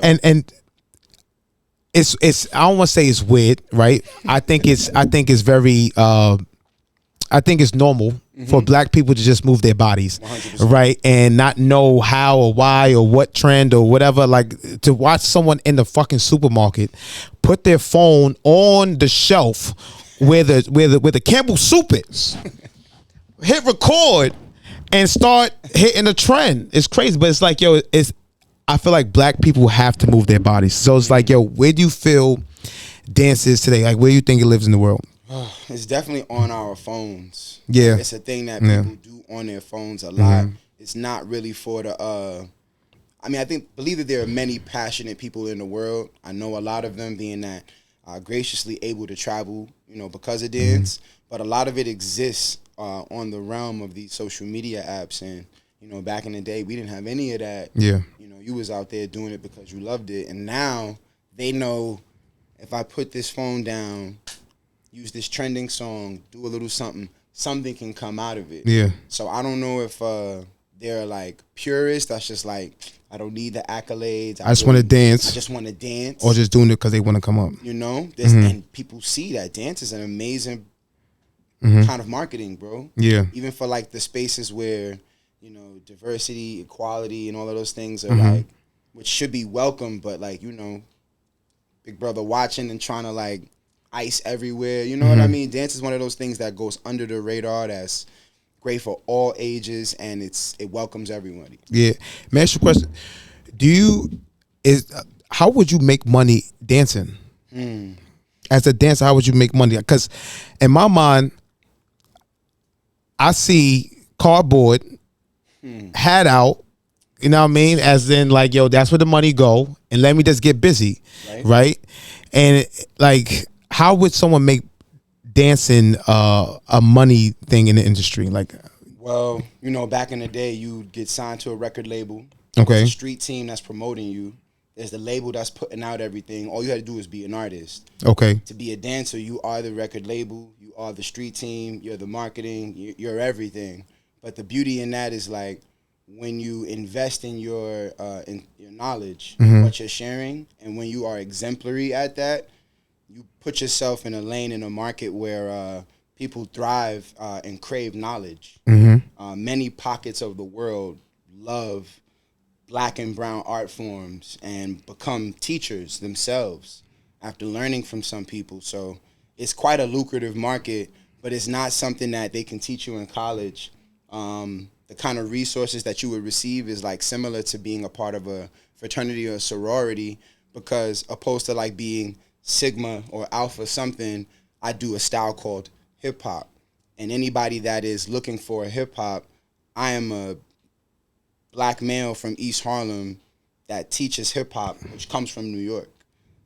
And it's I don't want to say it's weird, right? I think it's very I think it's normal for black people to just move their bodies, 100%. Right, and not know how or why or what trend or whatever. Like to watch someone in the fucking supermarket put their phone on the shelf where the Campbell soup is, hit record, and start hitting the trend. It's crazy, but it's like, yo, I feel like black people have to move their bodies. So it's like, yo, where do you feel dance is today? Like, where do you think it lives in the world? It's definitely on our phones. Yeah. It's a thing that people do on their phones a lot. It's not really for the, I mean, believe that there are many passionate people in the world. I know a lot of them being that graciously able to travel, because of dance. But a lot of it exists on the realm of these social media apps. And, back in the day, we didn't have any of that. Yeah. You was out there doing it because you loved it. And now they know if I put this phone down, use this trending song, do a little something can come out of it. Yeah. So I don't know if they're like purists that's just like, I don't need the accolades. I just want to dance. I just want to dance. Or just doing it because they want to come up. And people see that dance is an amazing kind of marketing, bro. Yeah. Even for like the spaces where, diversity, equality, and all of those things are like, which should be welcome, but like, Big Brother watching and trying to like ice everywhere. You know what I mean? Dance is one of those things that goes under the radar. That's great for all ages, and it welcomes everybody. Yeah. Man, ask you a question. How would you make money dancing? As a dancer, how would you make money? Because in my mind, I see cardboard, hat out, you know what I mean? As in like, yo, that's where the money go, and let me just get busy, right? And like, how would someone make dancing a money thing in the industry? Like, well, back in the day, you'd get signed to a record label. Okay. There's a street team that's promoting you. There's the label that's putting out everything. All you had to do is be an artist. Okay. To be a dancer, you are the record label. You are the street team. You're the marketing. You're everything. But the beauty in that is like when you invest in your knowledge, what you're sharing, and when you are exemplary at that, you put yourself in a lane in a market where people thrive and crave knowledge. Many pockets of the world love Black and brown art forms and become teachers themselves after learning from some people. So it's quite a lucrative market, but it's not something that they can teach you in college. The kind of resources that you would receive is like similar to being a part of a fraternity or a sorority, because opposed to like being Sigma or Alpha something, I do a style called hip hop. And anybody that is looking for a hip hop, I am a Black male from East Harlem that teaches hip hop, which comes from New York.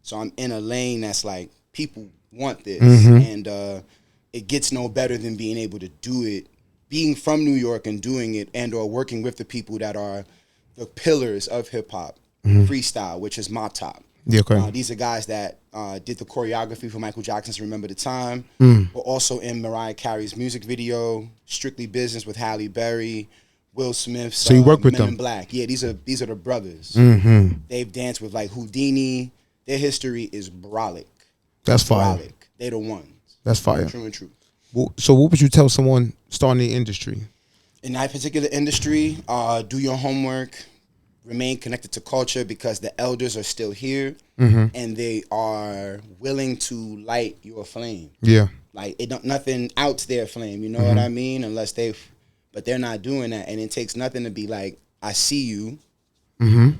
So I'm in a lane that's like, people want this. And it gets no better than being able to do it, being from New York and doing it, and or working with the people that are the pillars of hip hop, freestyle, which is Mop Top. Yeah, okay. These are guys that did the choreography for Michael Jackson's Remember the Time, but also in Mariah Carey's music video, Strictly Business with Halle Berry, Will Smith's So you work with Men them? in Black. Yeah, these are the brothers. They've danced with like Houdini. Their history is brolic. That's fire. Brolic. They the ones. That's fire. True and true. So what would you tell someone starting the industry? In that particular industry, do your homework, remain connected to culture, because the elders are still here and they are willing to light your flame. Yeah. Like nothing outs their flame, you know what I mean? But they're not doing that, and it takes nothing to be like, I see you. You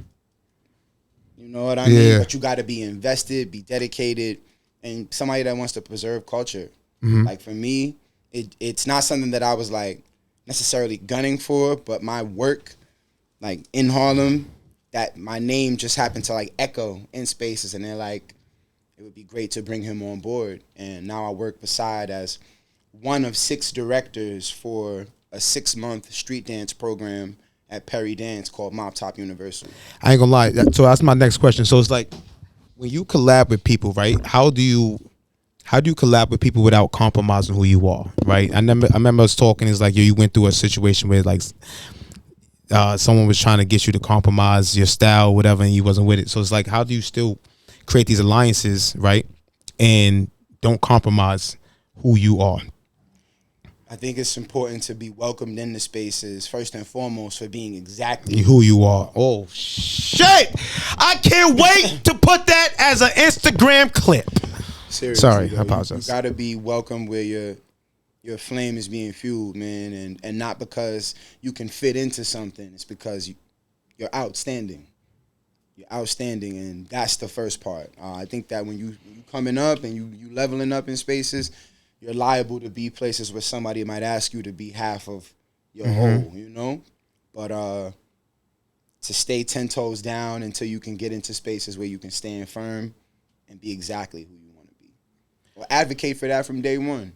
know what I mean? But you got to be invested, be dedicated, and somebody that wants to preserve culture. Like for me, it's not something that I was like necessarily gunning for, but my work, like in Harlem, that my name just happened to like echo in spaces, and they're like, it would be great to bring him on board. And now I work beside as one of 6 directors for a 6-month street dance program at Perry Dance called Mop Top Universal. I ain't gonna lie. So that's my next question. So it's like, when you collab with people, right? How do you collab with people without compromising who you are, right? I remember us talking. It's like, yo, you went through a situation where like someone was trying to get you to compromise your style, whatever, and you wasn't with it. So it's like, how do you still create these alliances, right? And don't compromise who you are. I think it's important to be welcomed in the spaces first and foremost for being exactly Who you are. Oh shit! I can't wait to put that as an Instagram clip. Seriously, Sorry, I you apologize. gotta be welcome where your flame is being fueled, man, and not because you can fit into something. It's because you're outstanding. You're outstanding, and that's the first part. I think that when you coming up and you leveling up in spaces, you're liable to be places where somebody might ask you to be half of your whole, you know? But to stay 10 toes down until you can get into spaces where you can stand firm and be exactly who you want to be. Or advocate for that from day one.